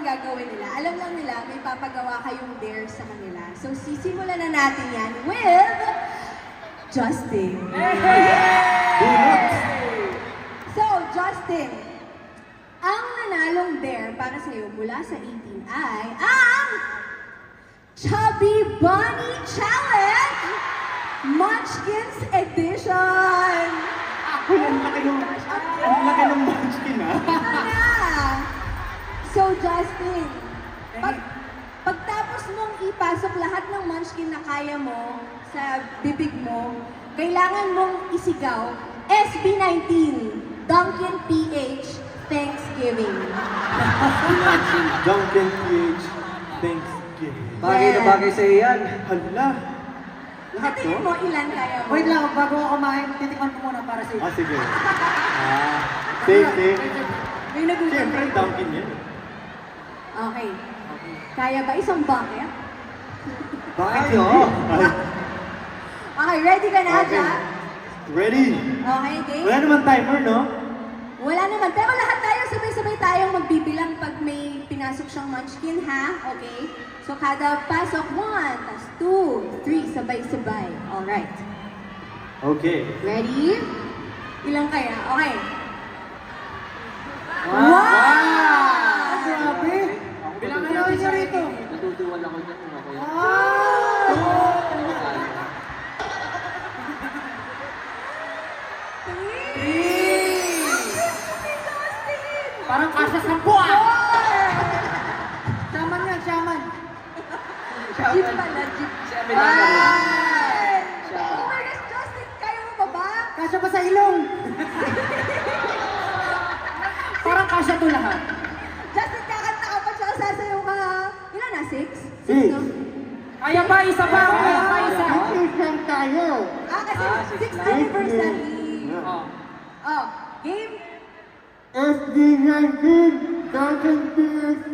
gagawin nila. Alam lang nila, may papagawa kayong dare sa kanila. So, sisimulan na natin yan with Justin. So, Justin, ang nanalong dare para sa'yo mula sa 18 ay ang Chubby Bunny Challenge Munchkins Edition! Uy, ang laki ng munchkin, ha? Ano na? So, Justin, pagtapos mong ipasok lahat ng munchkin na kaya mo sa bibig mo, kailangan mong isigaw, SB19, Dunkin PH, Thanksgiving. Dunkin PH, Thanksgiving. Bagay na bagay sa iyan. Hala. Lahat to? Tingin mo ilan kaya mo? Wait lang, bago ako kumain, titikman ko muna para sa iyo. Ah, sige. Safe. May nagugulat. Siyempre, Dunkin yan. Okay. Kaya ba isang bucket? Bakit yun? Okay, ready ka na, Okay. Jack? Ready? Okay, game? Wala naman timer, no? Wala naman. Pero lahat tayo, sabay-sabay tayong magbibilang pag may pinasok siyang munchkin, ha? Okay? So, kada pasok, 1, tas 2, 3, sabay-sabay. Alright. Okay. Ready? Ilang kaya? Okay. Wow! Grabe! Bilangan Bilangan niyo rito. Natutuwal ako dyan. Ako yun. Wow! Parang kasya sa buwan! Shaman yan, shaman. Jeep pala, jeep. Siya may laman. Oh my gosh, Justin, kaya mo ba ba? Kasya pa sa ilong. Parang kasya to lahat. Justin, kakanta ka pa, tsaka sasayaw ka. Ilan na? 6? 6, Six. no? Kaya ba? Isa pa? Kaya pa isa? Isang tayo. Kasi Ah, 6th 6 anniversary. Oh. Oh, game? SB19, Dunkin PH,